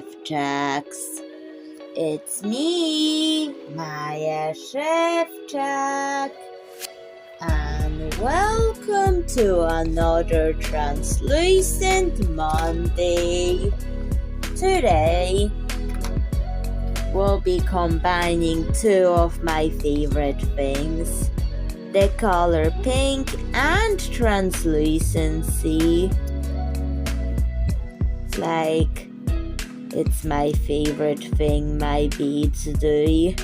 Szewczak. It's me, Maja Szewczak, and welcome to another Translucent Monday. Today, we'll be combining two of my favorite things, the color pink and translucency. It's my favorite thing my beads do.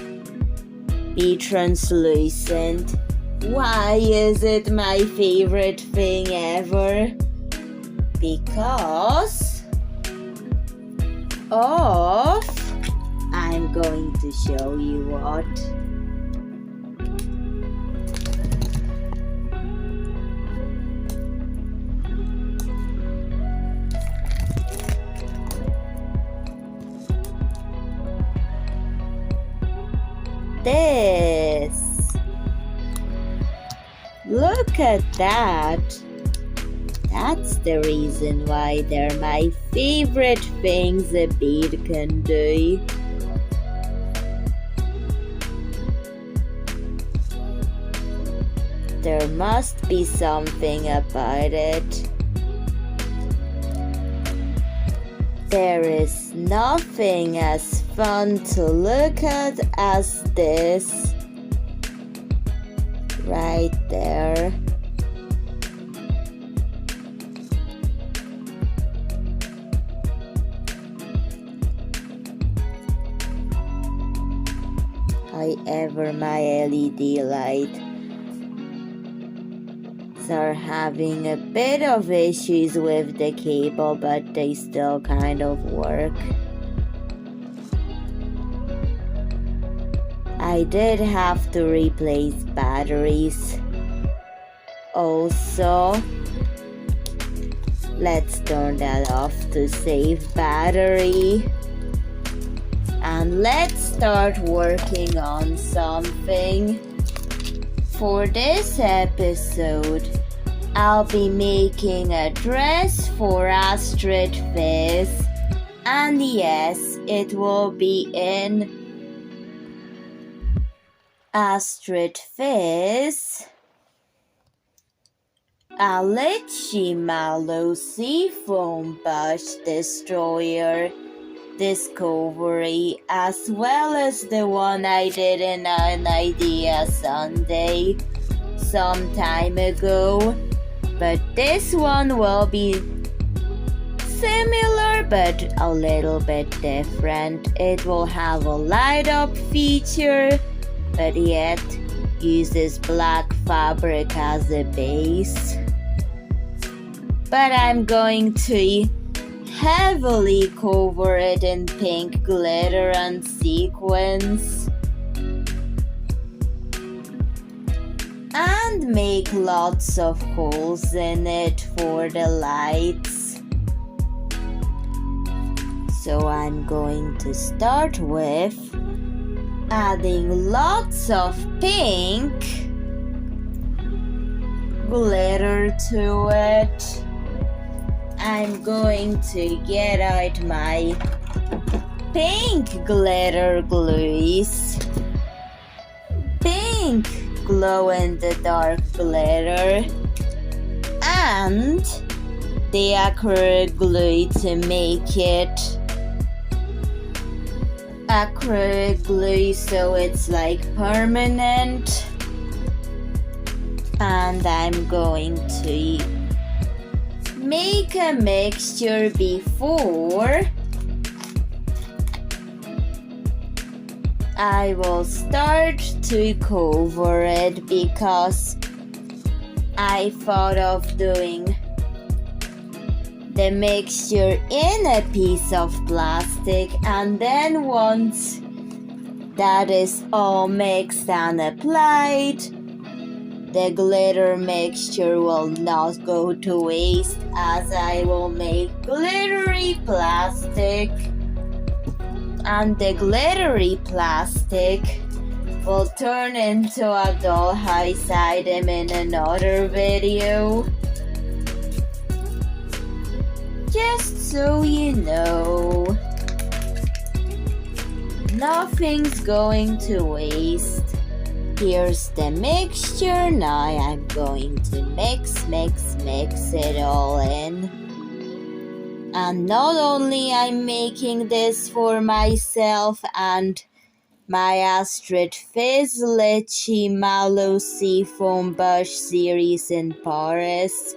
Be translucent. Why is it my favorite thing ever? Because I'm going to show you what. This. Look at that. That's the reason why they're my favorite things a bead can do. There must be something about it. There is nothing as fun to look at as this. Right there. However, my LED lights are having a bit of issues with the cable, but they still kind of work. I did have to replace batteries. Also, let's turn that off to save battery. And let's start working on something. For this episode, I'll be making a dress for Astrid Fizz. And yes, it will be in Astrid Fizz, a Litchi Mallow Seafoam Bush Destroyer Discovery, as well as the one I did in an Idea Sunday some time ago. But this one will be similar but a little bit different. It will have a light up feature, but yet uses black fabric as a base. But I'm going to heavily cover it in pink glitter and sequins and make lots of holes in it for the lights. So I'm going to start with adding lots of pink glitter to it. I'm going to get out my pink glitter glues, pink glow-in-the-dark glitter, and the acrylic glue to make it acrylic glue so it's like permanent. And I'm going to make a mixture before I will start to cover it, because I thought of doing the mixture in a piece of plastic, and then once that is all mixed and applied, the glitter mixture will not go to waste, as I will make glittery plastic. And the glittery plastic will turn into a dollhouse item in another video. Just so you know. nothing's going to waste. Here's the mixture. Now I'm going to mix it all in. And not only I'm making this for myself and my Astrid Fizz Litchi Mallow Seafoam Bush series in Paris,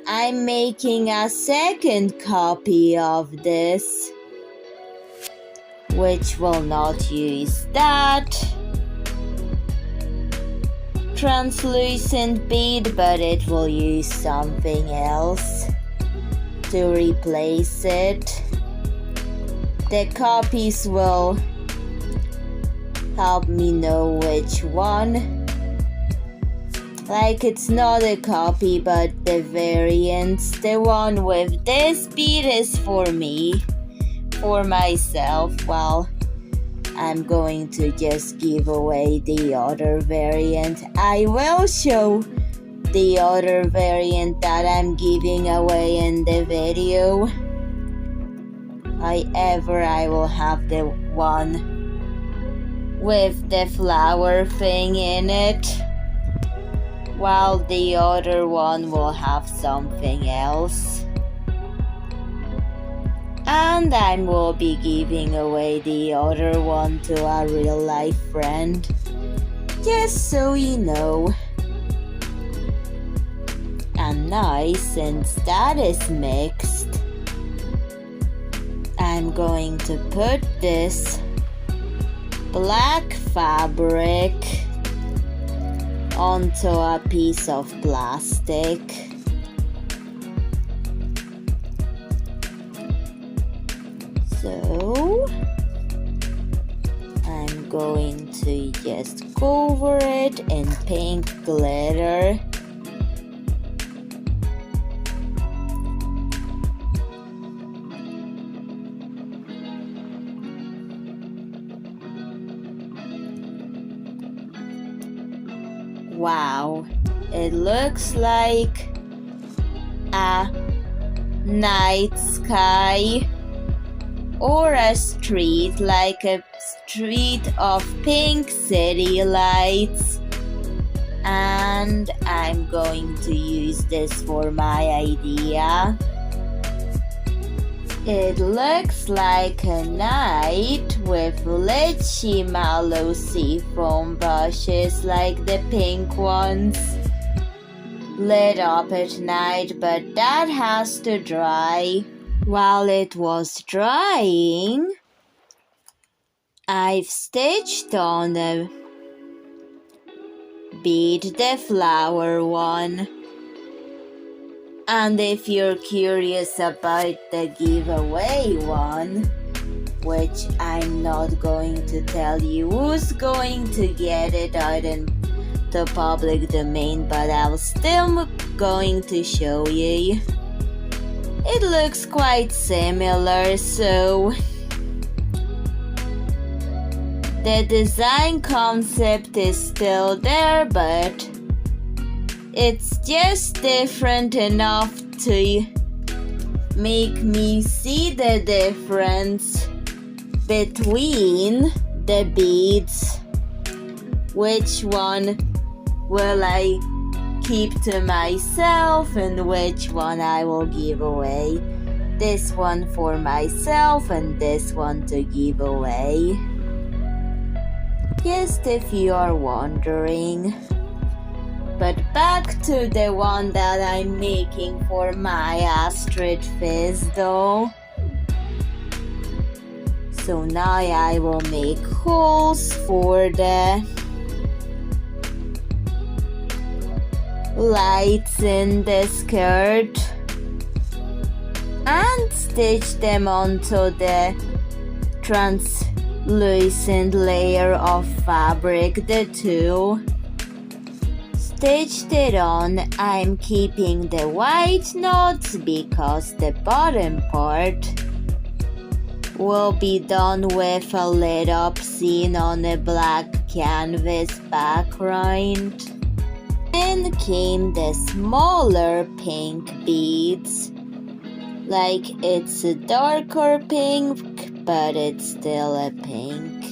I'm making a second copy of this, which will not use that translucent bead, but it will use something else to replace it. The copies will help me know which one. Like, it's not a copy, but the variant. The one with this bead is for me, for myself. Well, I'm going to just give away the other variant. I will show the other variant that I'm giving away in the video. However, I will have the one with the flower thing in it, while the other one will have something else. And I will be giving away the other one to a real life friend, just so you know. And now, since that is mixed, I'm going to put this black fabric onto a piece of plastic. So I'm going to just cover it in pink glitter. Wow, it looks like a night sky or a street, like a street of pink city lights. And I'm going to use this for my idea. It looks like a night with litchi mallow seafoam bushes, like the pink ones, lit up at night, but that has to dry. While it was drying, I've stitched on the bead the flower one. And if you're curious about the giveaway one, which I'm not going to tell you who's going to get it out in the public domain, but I'm still going to show you. It looks quite similar, so the design concept is still there, but it's just different enough to make me see the difference between the beads. Which one will I keep to myself and which one I will give away? This one for myself and this one to give away. Just if you are wondering. But back to the one that I'm making for my Astrid Fizz doll. So now I will make holes for the lights in the skirt and stitch them onto the translucent layer of fabric, the two. Stitched it on. I'm keeping the white knots because the bottom part will be done with a lit up scene on a black canvas background. Then came the smaller pink beads. Like it's a darker pink but it's still a pink,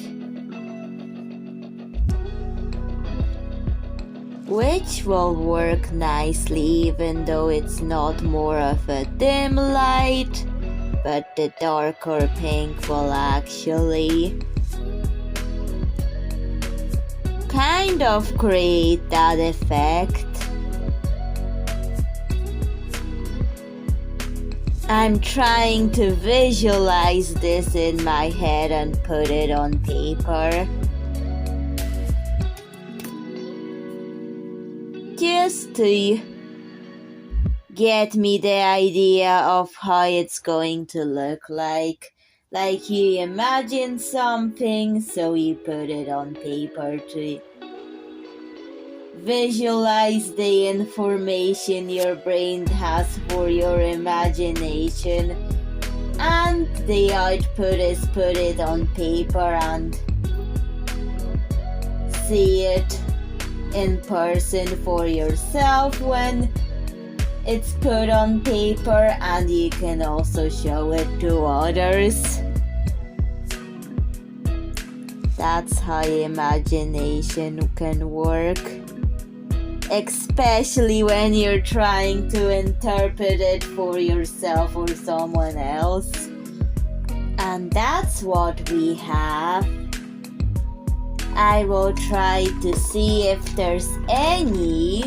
which will work nicely even though it's not more of a dim light, but the darker pink will actually kind of create that effect. I'm trying to visualize this in my head and put it on paper, just to get me the idea of how it's going to look like. Like you imagine something, so you put it on paper to visualize the information your brain has for your imagination, and the output is put it on paper and see it in person for yourself when it's put on paper, and you can also show it to others. That's how imagination can work, especially when you're trying to interpret it for yourself or someone else. And that's what we have. I will try to see if there's any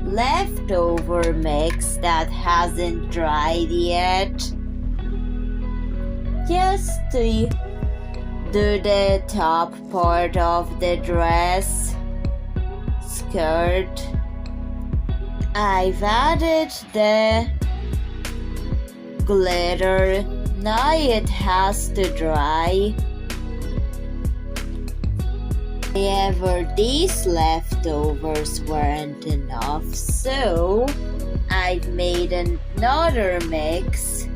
leftover mix that hasn't dried yet, just to do the top part of the dress skirt. I've added the glitter. Now it has to dry. However, these leftovers weren't enough, so I've made another mix,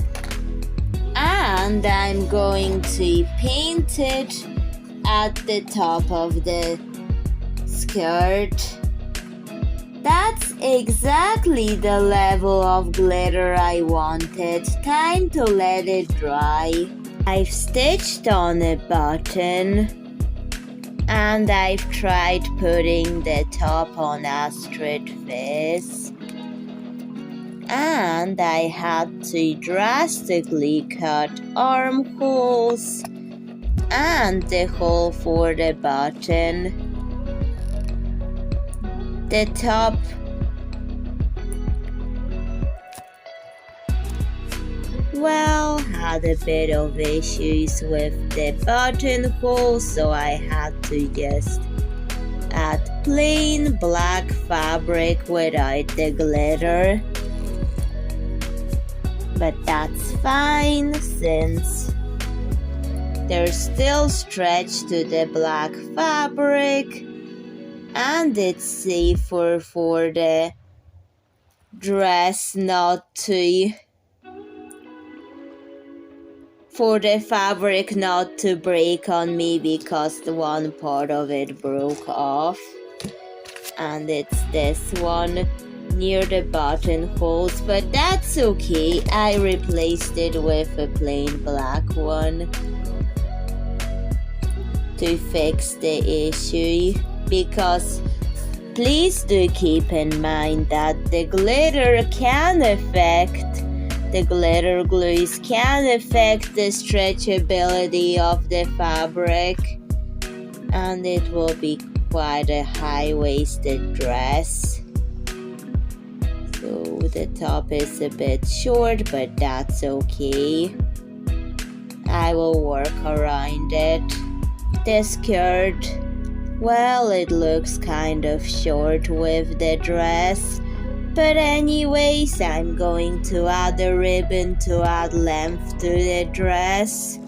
and I'm going to paint it at the top of the skirt. That's exactly the level of glitter I wanted. Time to let it dry. I've stitched on a button, and I've tried putting the top on Astrid Fizz, and I had to drastically cut armholes and the hole for the button. The top had a bit of issues with the buttonhole, so I had to just add plain black fabric without the glitter. But that's fine since there's still stretch to the black fabric, and it's safer for the dress for the fabric not to break on me, because the one part of it broke off, and it's this one near the buttonholes, but that's okay. I replaced it with a plain black one to fix the issue, because please do keep in mind that the glitter glues can affect the stretchability of the fabric, and it will be quite a high-waisted dress. So the top is a bit short, but that's okay. I will work around it. The skirt, well, it looks kind of short with the dress. But anyways, I'm going to add a ribbon to add length to the dress.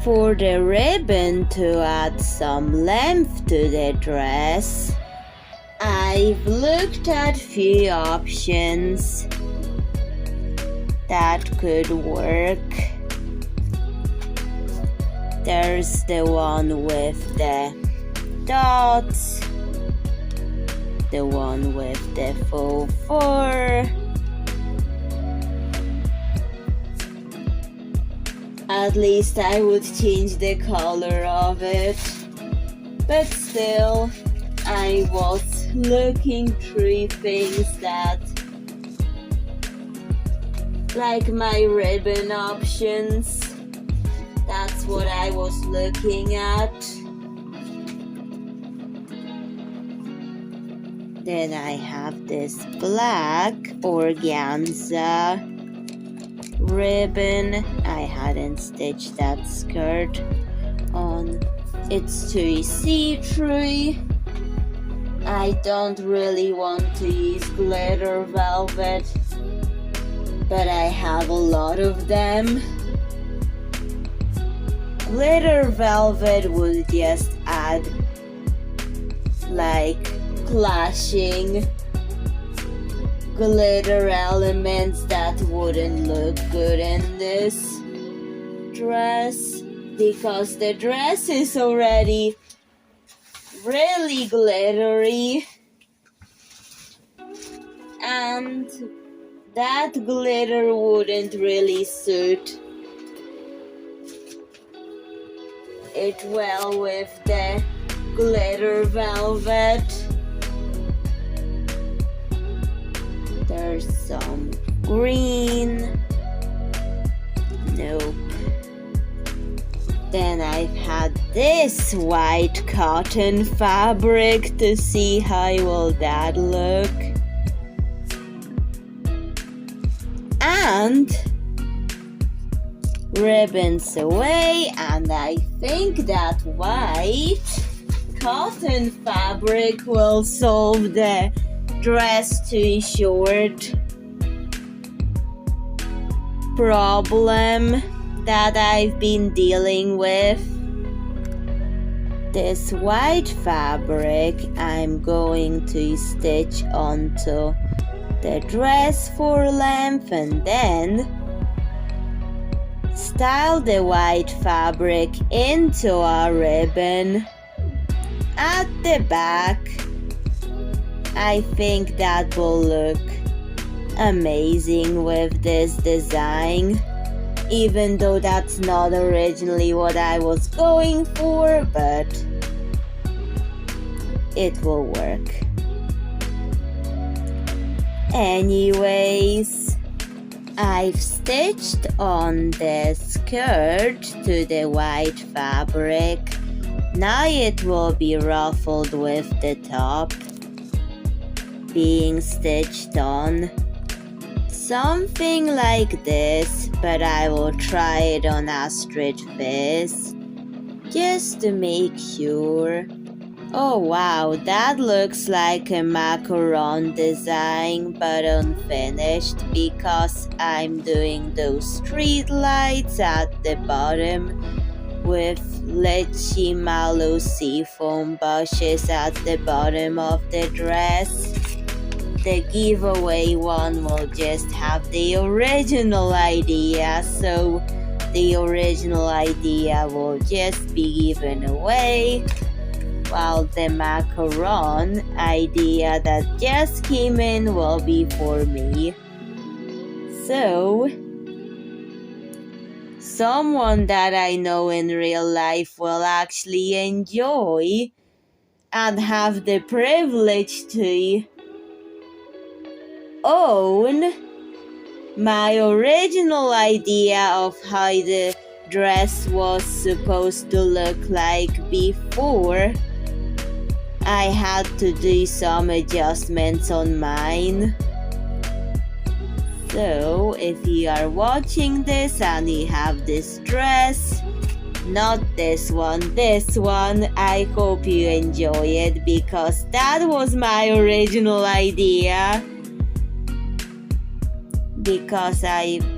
For the ribbon to add some length to the dress, I've looked at few options that could work. There's the one with the dots, the one with the faux fur, At least I would change the color of it. But still, I was looking through things that, like my ribbon options. That's what I was looking at. Then I have this black organza ribbon. I hadn't stitched that skirt on. It's too see-through. I don't really want to use glitter velvet, but I have a lot of them. Glitter velvet would just add like clashing glitter elements that wouldn't look good in this dress, because the dress is already really glittery and that glitter wouldn't really suit it well with the glitter velvet. There's some green. Nope. Then I've had this white cotton fabric to see how will that look. And ribbons away, and I think that white cotton fabric will solve the dress too short problem that I've been dealing with. This white fabric I'm going to stitch onto the dress for length and then style the white fabric into a ribbon at the back. I think that will look amazing with this design, even though that's not originally what I was going for, but it will work. Anyways, I've stitched on the skirt to the white fabric. Now it will be ruffled with the top being stitched on. Something like this, but I will try it on a stitch piece just to make sure. Oh wow, that looks like a macaron design but unfinished because I'm doing those street lights at the bottom with lychee mallow seafoam bushes at the bottom of the dress. The giveaway one will just have the original idea, so the original idea will just be given away, while the macaron idea that just came in will be for me. So, someone that I know in real life will actually enjoy and have the privilege to own my original idea of how the dress was supposed to look like before I had to do some adjustments on mine. So if you are watching this and you have this dress, not this one, I hope you enjoy it because that was my original idea. Because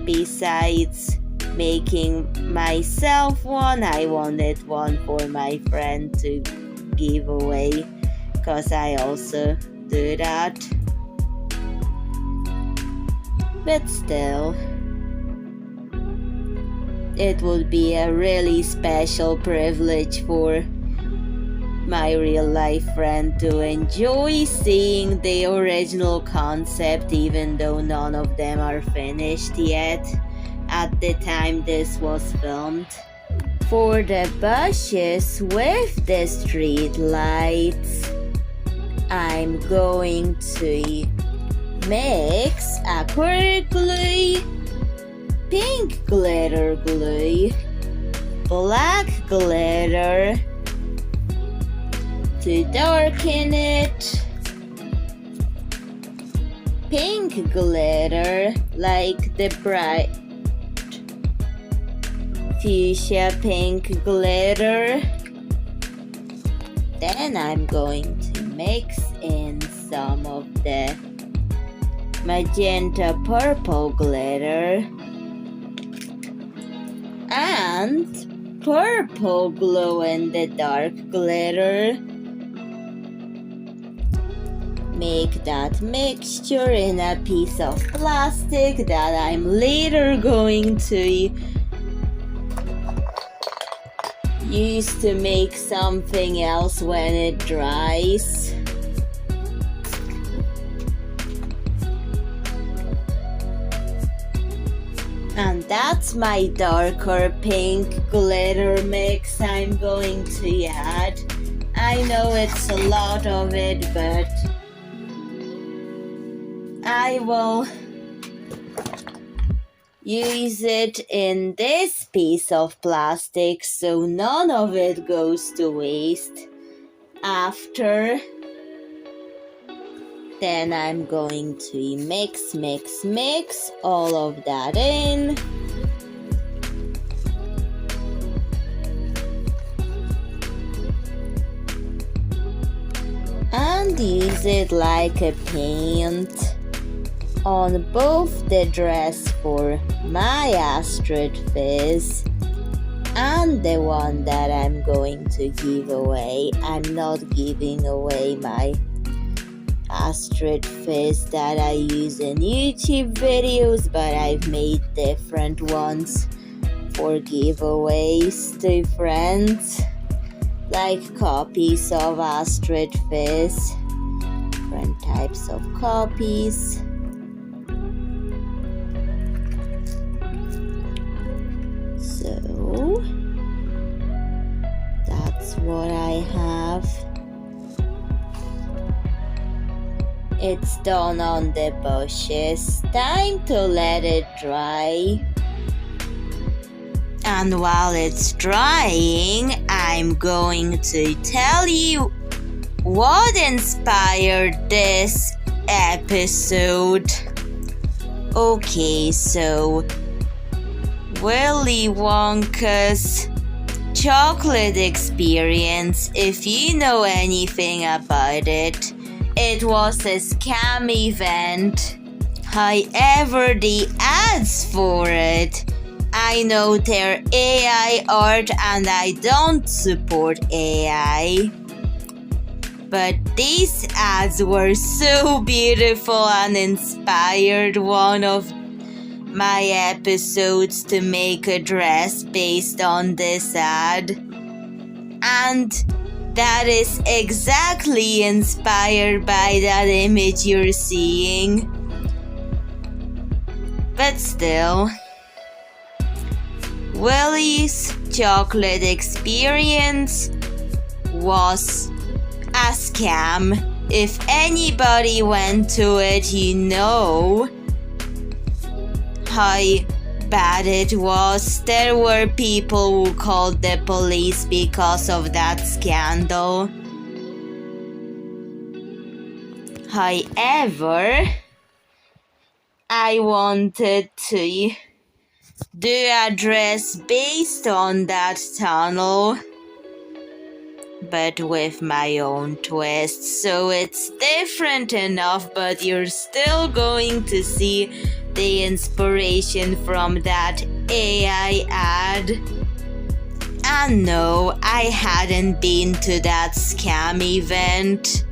besides making myself one, I wanted one for my friend to give away, because I also do that. But still, it would be a really special privilege for my real life friend to enjoy seeing the original concept, even though none of them are finished yet. at the time this was filmed. For the bushes with the street lights, I'm going to mix aqua glue, pink glitter glue, black glitter to darken it, pink glitter like the bright fuchsia pink glitter. Then I'm going to mix in some of the magenta purple glitter and purple glow in the dark glitter. Make that mixture in a piece of plastic that I'm later going to use to make something else when it dries. And that's my darker pink glitter mix I'm going to add. I know it's a lot of it, but I will use it in this piece of plastic so none of it goes to waste. After, then I'm going to mix all of that in. And use it like a paint on both the dress for my Astrid Fizz and the one that I'm going to give away. I'm not giving away my Astrid Fizz that I use in YouTube videos, but I've made different ones for giveaways to friends, like copies of Astrid Fizz, different types of copies. So that's what I have. It's done on the bushes. Time to let it dry. And while it's drying, I'm going to tell you what inspired this episode. Okay, so Willy Wonka's chocolate experience, if you know anything about it, it was a scam event. However, the ads for it, I know they're AI art and I don't support AI. But these ads were so beautiful and inspired one of my episodes to make a dress based on this ad. And that is exactly inspired by that image you're seeing. But still, Willy's chocolate experience was a scam. If anybody went to it, you know how bad it was. There were people who called the police because of that scandal. However, I wanted to do a dress based on that tunnel, but with my own twist, so it's different enough, but you're still going to see the inspiration from that AI ad. And no, I hadn't been to that scam event.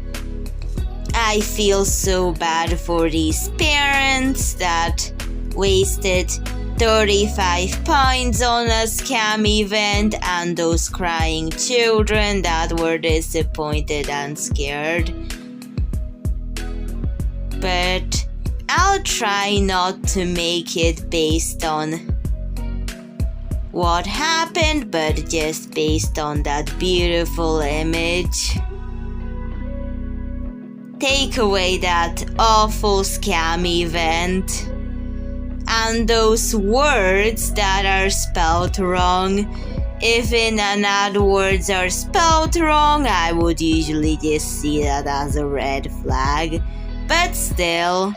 I feel so bad for these parents that wasted 35 pounds on a scam event and those crying children that were disappointed and scared. But I'll try not to make it based on what happened, but just based on that beautiful image. Take away that awful scam event and those words that are spelled wrong. If in and out words are spelled wrong, I would usually just see that as a red flag. But still.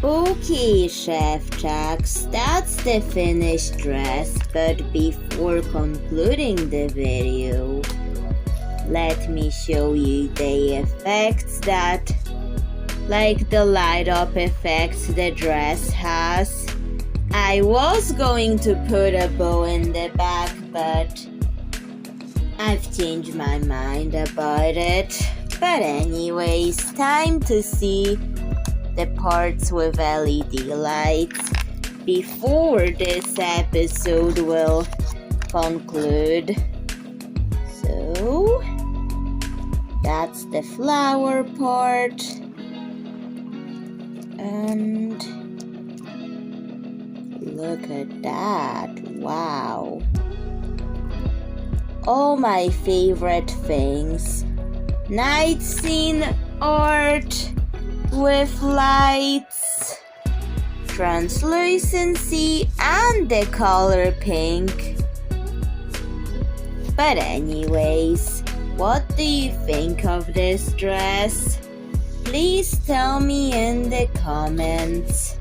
Okay, Szewczak, that's the finished dress, but before concluding the video, let me show you the effects that, like the light up effects the dress has. I was going to put a bow in the back, but I've changed my mind about it. But anyways, time to see the parts with LED lights before this episode will conclude. So that's the flower part, and look at that, wow. All my favorite things. Night scene art with lights, translucency, and the color pink. But anyways, what do you think of this dress? Please tell me in the comments.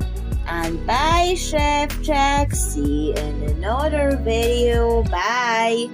And bye, Szewczak. See you in another video. Bye.